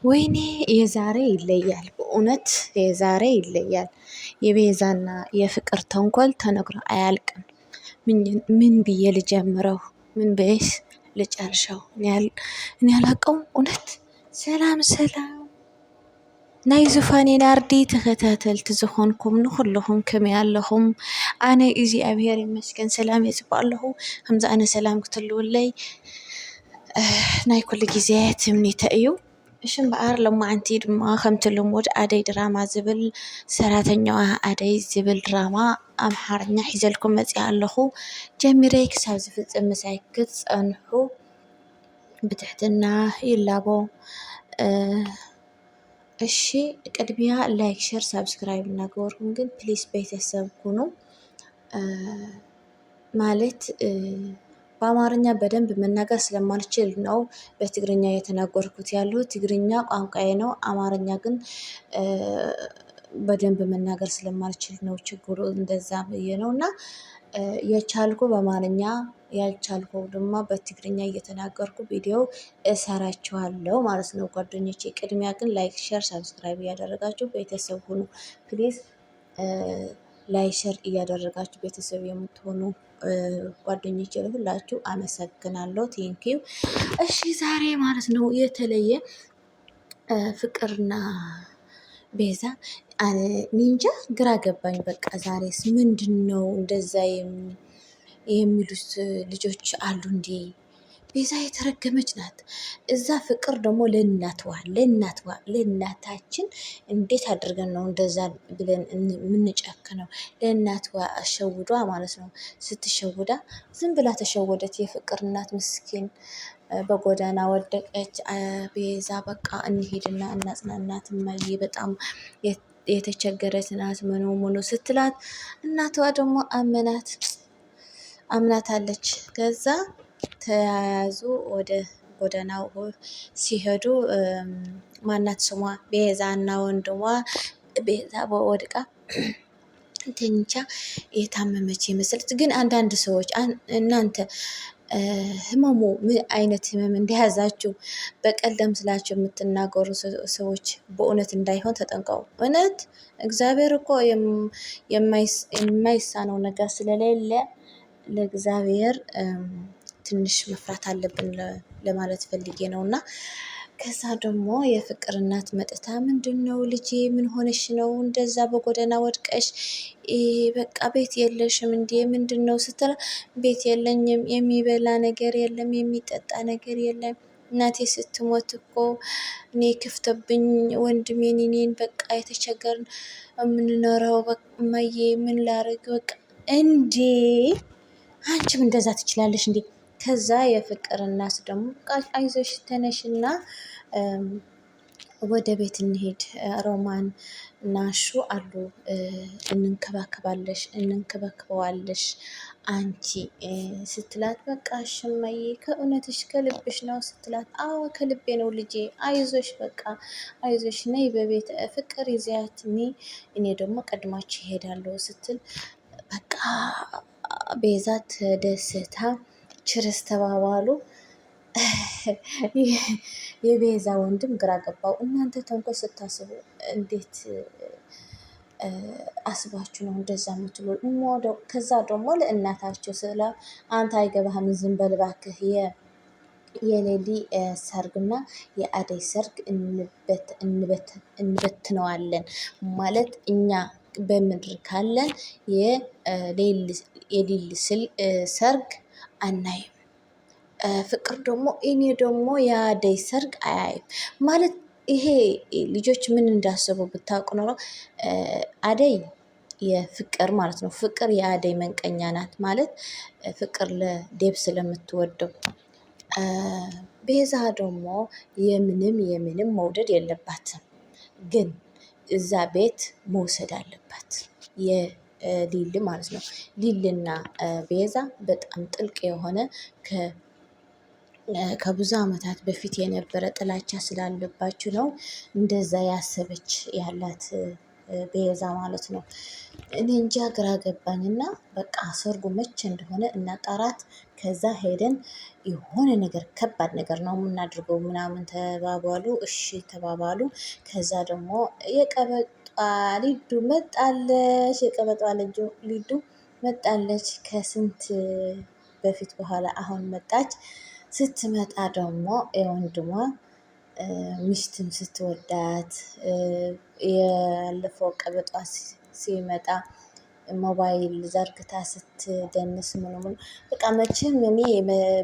ወይኔ የዛሬ ይለያል፣ በእውነት የዛሬ ይለያል። የቤዛና የፍቅር ተንኮል ተነግሮ አያልቅም። ምን ብዬ ልጀምረው? ምን ብዬስ ልጨርሸው? እኔ አላውቀውም እውነት። ሰላም ሰላም ናይ ዝፋኔ ናርዲ ተኸታተልቲ ዝኾንኩም ንኩልኹም ከመይ ኣለኹም? ኣነ እግዚኣብሔር ይመስገን ሰላም እየ ፅቡቅ ኣለኹ። ከምዚ ኣነ ሰላም ክትህልወለይ ናይ ኩሉ ግዜ ትምኒተ እዩ። እሽም በኣር ሎማዓንቲ ድማ ከምቲ ልሙድ ኣደይ ድራማ ዝብል ሰራተኛዋ ኣደይ ዝብል ድራማ ኣምሓርኛ ሒዘልኩም መፅኣ ኣለኹ። ጀሚረይ ክሳብ ዝፍፅም ምሳይ ክትፀንሑ ብትሕትና ይላቦ። እሺ ቅድሚያ ላይክ ሸር ሳብስክራይብ እናገበርኩም ግን ፕሊስ ቤተሰብ ኩኑ። ማለት በአማርኛ በደንብ መናገር ስለማልችል ነው በትግርኛ የተናገርኩት ያለው። ትግርኛ ቋንቋዬ ነው፣ አማርኛ ግን በደንብ መናገር ስለማልችል ነው ችግሩ። እንደዛ ብዬ ነው እና የቻልኩ በአማርኛ ያልቻልኩ ድማ በትግርኛ እየተናገርኩ ቪዲዮ እሰራችኋለሁ ማለት ነው ጓደኞቼ። ቅድሚያ ግን ላይክ ሼር ሳብስክራይብ እያደረጋችሁ ቤተሰብ ሁኑ ፕሊዝ። ላይክ ሼር እያደረጋችሁ ቤተሰብ የምትሆኑ ጓደኞቼ ሁላችሁ አመሰግናለሁ። ቴንኪው። እሺ ዛሬ ማለት ነው የተለየ ፍቅርና ቤዛ ኒንጃ ግራ ገባኝ። በቃ ዛሬስ ምንድን ነው እንደዛ የሚሉት ልጆች አሉ እንዴ? ቤዛ የተረገመች ናት። እዛ ፍቅር ደግሞ ለእናታችን እንዴት አድርገን ነው እንደዛ ብለን የምንጨክነው? ለእናትዋ አሸውዷ ማለት ነው። ስትሸውዳ ዝም ብላ ተሸወደች። የፍቅር እናት ምስኪን በጎዳና ወደቀች። ቤዛ በቃ እንሄድና እናጽናናት እማዬ በጣም የተቸገረች ናት ምኑ ስትላት እናትዋ ደግሞ አምናታለች። ከዛ ተያያዙ ወደ ጎዳናው ሲሄዱ ማናት ስሟ ቤዛ እና ወንድሟ ቤዛ ወድቃ ተኝቻ የታመመች የመሰለች። ግን አንዳንድ ሰዎች እናንተ ህመሙ ምን አይነት ህመም እንደያዛችሁ በቀልድ ስላችሁ የምትናገሩ ሰዎች በእውነት እንዳይሆን ተጠንቀቁ። እውነት እግዚአብሔር እኮ የማይሳነው ነገር ስለሌለ ለእግዚአብሔር ትንሽ መፍራት አለብን ለማለት ፈልጌ ነው። እና ከዛ ደግሞ የፍቅር እናት መጥታ ምንድን ነው ልጄ ምን ሆነሽ ነው እንደዛ በጎዳና ወድቀሽ? በቃ ቤት የለሽም እንዴ ምንድን ነው ስትል፣ ቤት የለኝም፣ የሚበላ ነገር የለም፣ የሚጠጣ ነገር የለም። እናቴ ስትሞት እኮ እኔ ክፍተብኝ ወንድሜን እኔን በቃ የተቸገርን የምንኖረው በቃ እማዬ ምን ላርግ በቃ። እንዴ አንቺም እንደዛ ትችላለሽ እንዴ? ከዛ የፍቅር እናት ደግሞ አይዞሽ ተነሽና ወደ ቤት እንሄድ፣ ሮማን እና እሹ አሉ እንንከባከበዋለሽ አንቺ ስትላት፣ በቃ እሺ እማዬ ከእውነትሽ ከልብሽ ነው ስትላት፣ አዎ ከልቤ ነው ልጄ አይዞሽ በቃ አይዞሽ ነይ በቤት ፍቅር ይዘያት እኔ ደግሞ ቀድማችሁ ይሄዳለሁ ስትል፣ በቃ ቤዛ ተደስታ ችርስ ተባባሉ። የቤዛ ወንድም ግራ ገባው። እናንተ ተንኮል ስታስቡ እንዴት አስባችሁ ነው እንደዛ የምትሉ? ከዛ ደግሞ ለእናታቸው ስለ አንተ አይገባህም ዝም በል እባክህ፣ የሌሊ ሰርግና የአደይ ሰርግ እንበትነዋለን ማለት እኛ በምድር ካለን የሌሊ ሰርግ አናይም። ፍቅር ደግሞ እኔ ደግሞ የአደይ ሰርግ አያይም ማለት ይሄ ልጆች ምን እንዳስቡ ብታውቁ ኖሮ። አደይ የፍቅር ማለት ነው። ፍቅር የአደይ መንቀኛ ናት ማለት ፍቅር ለዴብ ስለምትወደው። ቤዛ ደግሞ የምንም መውደድ የለባትም፣ ግን እዛ ቤት መውሰድ አለባት የሊል ማለት ነው። ሊልና ቤዛ በጣም ጥልቅ የሆነ ከብዙ ዓመታት በፊት የነበረ ጥላቻ ስላለባችሁ ነው እንደዛ ያሰበች ያላት ቤዛ ማለት ነው። እኔ እንጃ ግራ ገባኝና በቃ ሰርጉ መቼ እንደሆነ እናጣራት። ከዛ ሄደን የሆነ ነገር ከባድ ነገር ነው የምናደርገው ምናምን ተባባሉ። እሺ ተባባሉ። ከዛ ደግሞ የቀበጧ ሊዱ መጣለች። የቀበጧ ሊዱ መጣለች ከስንት በፊት በኋላ አሁን መጣች። ስትመጣ ደግሞ የወንድሟ ሚስትን ስትወዳት ያለፈው ቀበጧ ሲመጣ ሞባይል ዘርግታ ስትደንስ ምን ምን በቃ መቼም እኔ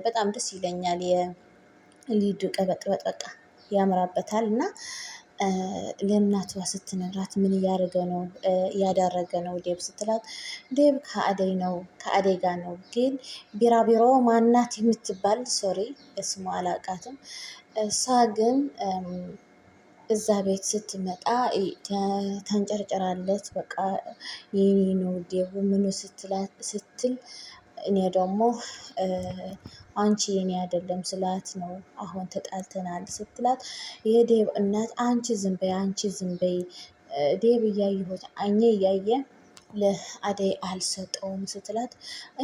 በጣም ደስ ይለኛል። የሊዱ ቀበጥበጥ በቃ ያምራበታል። እና ለእናቷ ስትነግራት ምን እያደረገ ነው ዴብ ስትላት፣ ዴብ ከአደይ ጋር ነው። ግን ቢራቢሮ ማናት የምትባል ሶሪ ስሟ አላውቃትም። እሷ ግን እዛ ቤት ስትመጣ ተንጨርጭራለች። በቃ የኔ ነው ዴቡ ምኑ ስትል እኔ ደግሞ አንቺ የኔ አይደለም ስላት ነው አሁን ተጣልተናል ስትላት፣ የዴብ እናት አንቺ ዝም በይ አንቺ ዝም በይ ዴብ እያየሁት አይኔ እያየ ለአደይ አልሰጠውም ስትላት፣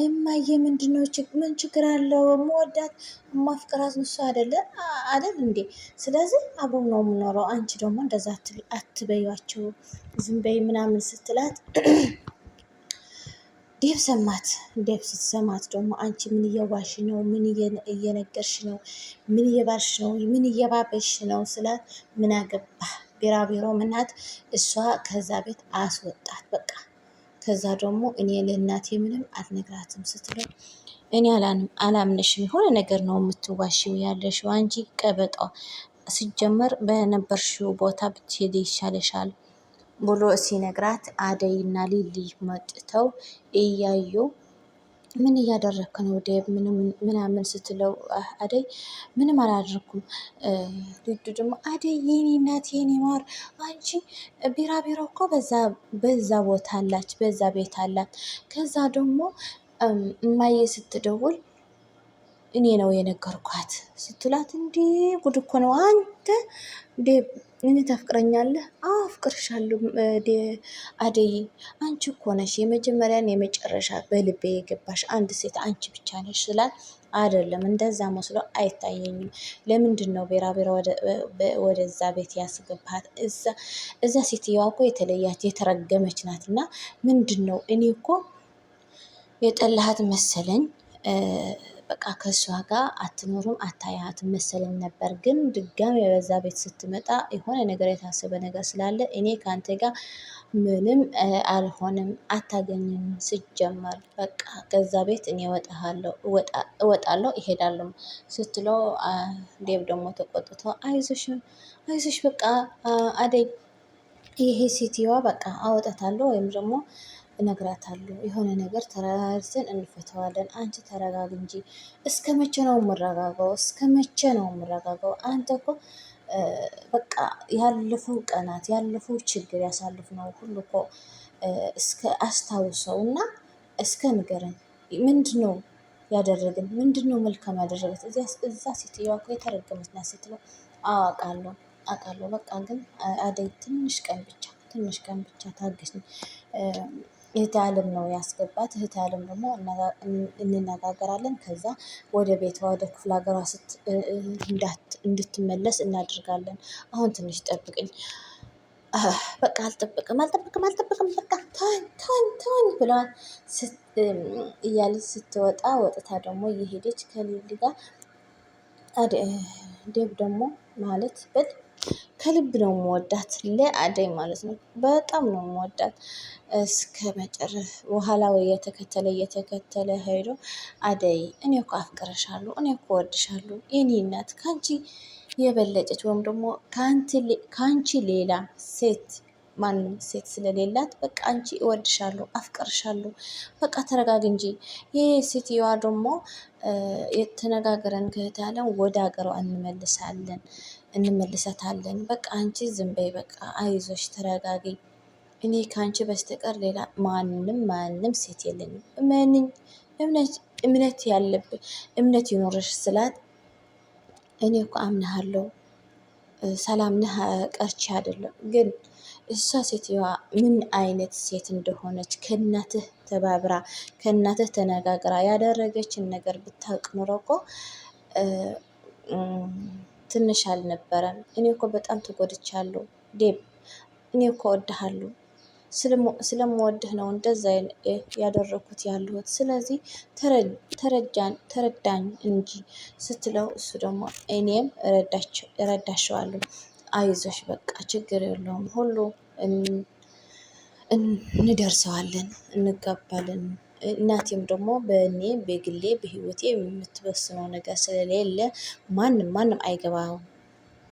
እማዬ ምንድነው ምን ችግር አለው? የምወዳት የማፍቅራት እሷ አይደል እንዴ? ስለዚህ አብሮ ነው የምኖረው። አንቺ ደግሞ እንደዛ አትበያቸው ዝም በይ ምናምን ስትላት ዴብ ሰማት። ዴብ ስትሰማት ደግሞ አንቺ ምን እየዋሽ ነው? ምን እየነገርሽ ነው? ምን እየባልሽ ነው? ምን እየባበሽ ነው ስላት፣ ምን አገባህ ቢራቢሮ ምናት እሷ ከዛ ቤት አስወጣት በቃ። ከዛ ደግሞ እኔ ለእናቴ ምንም አልነግራትም ስትለው፣ እኔ አላምንሽም የሆነ ነገር ነው የምትዋሽው ያለሽው አንቺ ቀበጧ፣ ሲጀመር በነበርሽው ቦታ ብትሄድ ይሻለሻል ብሎ ሲነግራት፣ አደይና ሊሊ መጥተው እያዩ ምን እያደረግክ ነው ዴብ ምናምን ስትለው፣ አደይ ምንም አላደረኩም። ልዱ ደግሞ አደይ የኔ እናት የኔ ማር አንቺ ቢራቢሮ እኮ በዛ ቦታ አላች በዛ ቤት አላት። ከዛ ደግሞ እማዬ ስትደውል እኔ ነው የነገርኳት ስትላት፣ እንዴ ጉድ እኮ ነው አንተ ዴብ እኔ ታፍቅረኛለህ? አፍቅርሻለሁ አደይ አንቺ እኮ ነሽ የመጀመሪያን የመጨረሻ በልቤ የገባሽ አንድ ሴት አንቺ ብቻ ነሽ ስላት፣ አይደለም እንደዛ መስሎ አይታየኝም። ለምንድን ነው ቢራቢሮ ወደዛ ቤት ያስገባት? እዛ ሴትየዋ እኮ የተለያት የተረገመች ናት። እና ምንድን ነው እኔ እኮ የጠላሃት መሰለኝ በቃ ከእሷ ጋር አትኖርም አታያትም መሰለኝ ነበር። ግን ድጋሚ በዛ ቤት ስትመጣ የሆነ ነገር የታሰበ ነገር ስላለ እኔ ከአንተ ጋር ምንም አልሆንም አታገኝም። ሲጀመር በቃ ከዛ ቤት እኔ እወጣለሁ እሄዳለሁ ስትለው፣ ዴብ ደግሞ ተቆጥቶ አይዞሽ በቃ አደይ ይሄ ሴትየዋ በቃ አወጣታለሁ ወይም ደግሞ እነግራታለሁ የሆነ ነገር ተረራርተን እንፈተዋለን። አንቺ ተረጋግ እንጂ። እስከ መቼ ነው የምረጋጋው? እስከ መቼ ነው የምረጋጋው? አንተ እኮ በቃ ያለፈው ቀናት ያለፈው ችግር ያሳልፍነው ሁሉ እኮ እስከ አስታውሰው እና እስከ ንገረን። ምንድነው ያደረግን? ምንድነው መልካም ያደረገት? እዛ ሴትየዋ እኮ የተረገመች ናት ስትለው፣ አውቃለሁ በቃ ግን አደይ ትንሽ ቀን ብቻ ታገስኝ። እህት አለም ነው ያስገባት። እህት አለም ደግሞ እንነጋገራለን። ከዛ ወደ ቤቷ ወደ ክፍለ ሀገሯ እንድትመለስ እናደርጋለን። አሁን ትንሽ ጠብቅኝ። በቃ አልጠብቅም በቃ ተወኝ ብለዋል እያለች ስትወጣ፣ ወጥታ ደግሞ እየሄደች ከሊሊ ጋር ዴብ ደግሞ ማለት ከልብ ነው የምወዳት ለአደይ ማለት ነው። በጣም ነው የምወዳት እስከ መጨረሻ በኋላ ወይ እየተከተለ ሄዶ፣ አደይ እኔ እኮ አፍቅረሻለሁ፣ እኔ እኮ ወድሻለሁ የኔ እናት ከአንቺ የበለጠች ወይም ደግሞ ከአንቺ ሌላ ሴት ማንም ሴት ስለሌላት በቃ አንቺ እወድሻለሁ አፍቅርሻለሁ በቃ ተረጋግ እንጂ። ይሄ ሴትየዋ ደግሞ የተነጋገረን ከታለን ወደ ሀገሯ እንመልሳታለን። በቃ አንቺ ዝም በይ በቃ አይዞሽ ተረጋጊ። እኔ ከአንቺ በስተቀር ሌላ ማንም ሴት የለኝም። እምነት ይኖርሽ ስላት፣ እኔ እኮ አምናሃለሁ ሰላም ነህ ቀርቼ አይደለም ግን እሷ ሴትዮዋ ምን አይነት ሴት እንደሆነች ከእናትህ ተባብራ ከእናትህ ተነጋግራ ያደረገችን ነገር ብታውቅ ኑሮ እኮ ትንሽ አልነበረም። እኔ እኮ በጣም ተጎድቻለሁ ዴብ፣ እኔ እኮ እወድሃለሁ ስለምወድህ ነው እንደዛ ያደረኩት ያለሁት። ስለዚህ ተረዳኝ እንጂ ስትለው እሱ ደግሞ እኔም እረዳሸዋለሁ፣ አይዞሽ በቃ ችግር የለውም ሁሉ እንደርሰዋለን፣ እንጋባለን። እናቴም ደግሞ በግሌ በህይወቴ የምትወስነው ነገር ስለሌለ ማንም አይገባውም